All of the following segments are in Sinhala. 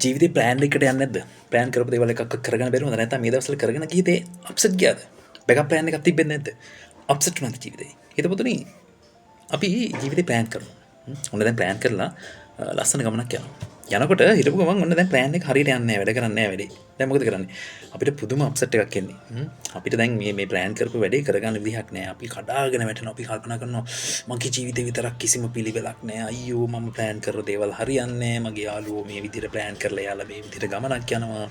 ජීවිතේ ප්ලෑන් එකකට යන්නේ නැද්ද? ප්ලෑන් කරපු දේවල් එකක් කරගෙන බැරිවද? නැත්නම් මේ දවස්වල කරගෙන ගිය දේ අප්සෙට් ගියාද? බෑකප් ප්ලෑන් එකක් තිබෙන්නේ නැද්ද? අප්සෙට් වුණාද ජීවිතේ? හිතපොතුනි අපි ජීවිතේ ප්ලෑන් කරනවා. ඔන්න දැන් ප්ලෑන් කරලා ලස්සන ගමනක් යනවා. යනකොට හිතපු ගමන් ඔන්න දැන් ප්ලෑන් එක හරියට යන්නේ නැහැ, වැඩ කරන්නේ නැහැ වැඩේ. දැන් මොකද කරන්නේ? අපිට පුදුම අප්සෙට් එකක් එන්නේ. අපිට දැන් මේ ප්ලෑන් කරපු වැඩේ කරගන්න විදිහක් නැහැ. අපි කඩාගෙන වැටෙනවා. අපි කල්පනා කරනවා මගේ ජීවිතේ විතරක් කිසිම පිළිවෙලක් නැහැ. අයියෝ මම ප්ලෑන් කරපු දේවල් හරියන්නේ නැහැ. මගේ යාළුවෝ මේ විදිහට ප්ලෑන් කරලා යාලා මේ විදිහට ගමනක් යනවා.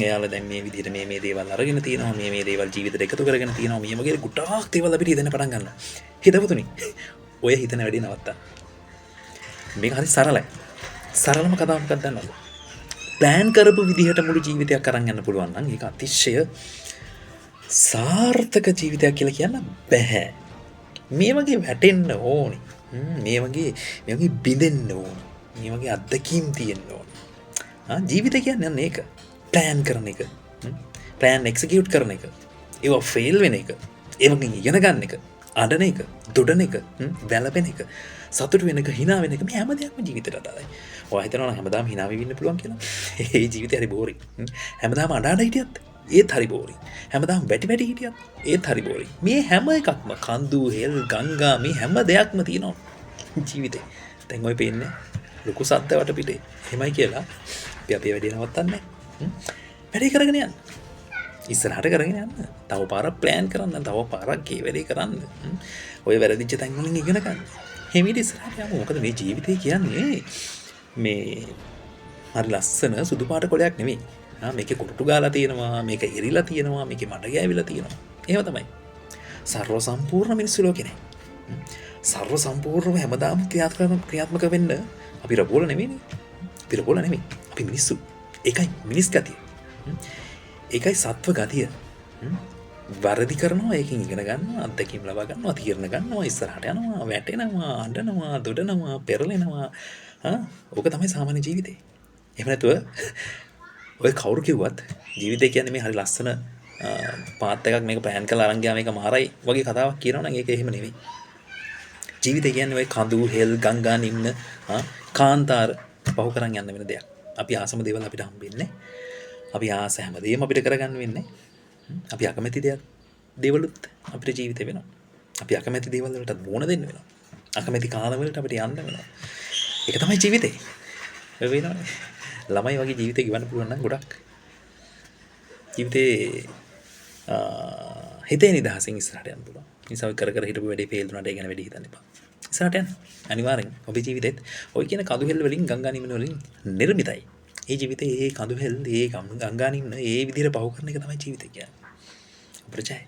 එයාලා දැන් මේ විදිහට මේ දේවල් අරගෙන තියෙනවා. මේ දේවල් ජීවිතේට එකතු කරගෙන තියෙනවා. මේ වගේ ගොඩාක් දේවල් අපිට හිතෙන්න පටන් ගන්නවා. හිතවතුනි ඔය හිතන වැඩේ නවත්තා. මේක හරි සරලයි. සරලම කතාව මොකක්ද දන්නවද? ප්ලෑන් කරපු විදිහට මුළු ජීවිතයක් අරන් යන්න පුළුවන් නම් ඒක අතිශය සාර්ථක ජීවිතයක් කියලා කියන්න බෑ. මේ වගේ වැටෙන්න ඕනි. මේ වගේ බිඳෙන්න ඕනි. මේ වගේ අත්දැකීම් තියෙන්න ඕනි. ජීවිතය කියන්නේ අන්න ඒක. ප්ලෑන් කරන එක. ප්ලෑන් එක්සිකියුට් කරන එක. ඒවා ෆේල් වෙන එක. ඒවකින් ඉගෙන ගන්න එක. අඩන එක, දොඩන එක, වැළපෙන එක, සතුට වෙන එක, hina වෙන එක මේ හැම දෙයක්ම ජීවිතේට අදාළයි. ඔයා හිතනවා නම් හැමදාම hina වෙවි ඉන්න පුළුවන් කියලා. ඒ ජීවිතේ හරි බෝරින්. හැමදාම අඬ හිටියත් ඒත් හරි බෝරින්. හැමදාම වැටි හිටියත් ඒත් හරි බෝරින්. මේ හැම එකක්ම කඳු, හෙල්, ගංගා මේ හැම දෙයක්ම තියෙනවා ජීවිතේ. දැන් ඔය පේන්නේ ලොකු සද්ද වටපිටේ. එහෙමයි කියලා අපි අපේ වැඩේ නවත්තන්නේ. වැඩේ කරගෙන යන්න. ඉස්සරහට කරගෙන යන්න. තව පාරක් ප්ලෑන් කරන්න. තව පාරක් ගේ වැඩේ කරන්න. ඔය වැරදිච්ච තැන් වලින් ඉගෙන ගන්න. හිමීට ඉස්සරහට යමු. මොකද මේ ජීවිතය කියන්නේ මේ හරි ලස්සන සුදු පාට කොලයක් නෙමෙයි. මේකේ කුරුටු ගාලා තියෙනවා. මේක ඉරිලා තියෙනවා. මේකේ මඩ ගෑවිලා තියෙනවා. එහෙම තමයි. සර්ව සම්පූර්ණ මිනිස්සු ලෝකේ නේ. සර්ව සම්පූර්ණව හැමදාම ක්‍රියාත්මක වෙන්න අපි රබෝල නෙමෙයිනේ. අපි රබෝල නෙමෙයි. අපි මිනිස්සු. ඒකයි මිනිස් ගතිය. ඒකයි සත්ව ගතිය. වරදි කරනවා, ඒකෙන් ඉගෙන ගන්නවා, අත්දැකීම් ලබා ගන්නවා, තීරණ ගන්නවා, ඉස්සරහට යනවා, වැටෙනවා, අඬනවා, දොඩනවා, පෙරලෙනවා. ඕක තමයි සාමාන්‍ය ජීවිතේ. එහෙම නැතුව ඔය කවුරු කිව්වත් ජීවිතය කියන්නේ මේ හරි ලස්සන පාත් එකක් මේක ප්ලෑන් කරලා අරන් ගියා මේක මාරයි වගේ කතාවක් කියනවනම් ඒක එහෙම නෙවෙයි. ජීවිතය කියන්නේ ඔය කඳු, හෙල්, ගංගා නිම්න කාන්තාර පහු කරන් යන්න වෙන දෙයක්. අපි ආසම දේවල් අපිට හම්බෙන්නේ. අපි ආස හැමදේම අපිට කරගන්න වෙන්නේ. අපි අකමැති දේවලුත් අපිට ජීවිතේ වෙනවා. අපි අකමැති දේවල් වලට බෝන දෙන්න වෙනවා. අකමැති කාල වලට අපිට යන්න වෙනවා. ඒක තමයි ජීවිතේ. ඔය වෙනවනේ. ළමයි වගේ ජීවිතේ ගෙවන්න පුළුවන් නම් ගොඩක්. ජීවිතේ හිතේ නිදහසින් ඉස්සරහට යන්න පුළුවන්. නිසා කර හිටපු වැඩේ ෆේල් වුණාට ඒ ගැන වැඩි හිතන්න එපා. ඉස්සරහට යන්න. අනිවාර්යෙන් ඔබේ ජීවිතේත් ඔය කියන කඳු හෙල් වලින් ගංගා නිමන වලින් නිර්මිතයි. ඒ ජීවිතේ ඒ කඳු හෙල් ඒ ගංගා නිම්න ඒ විදිහට පහු කරන එක තමයි ජීවිතය කියන්නේ. අප්‍රචාය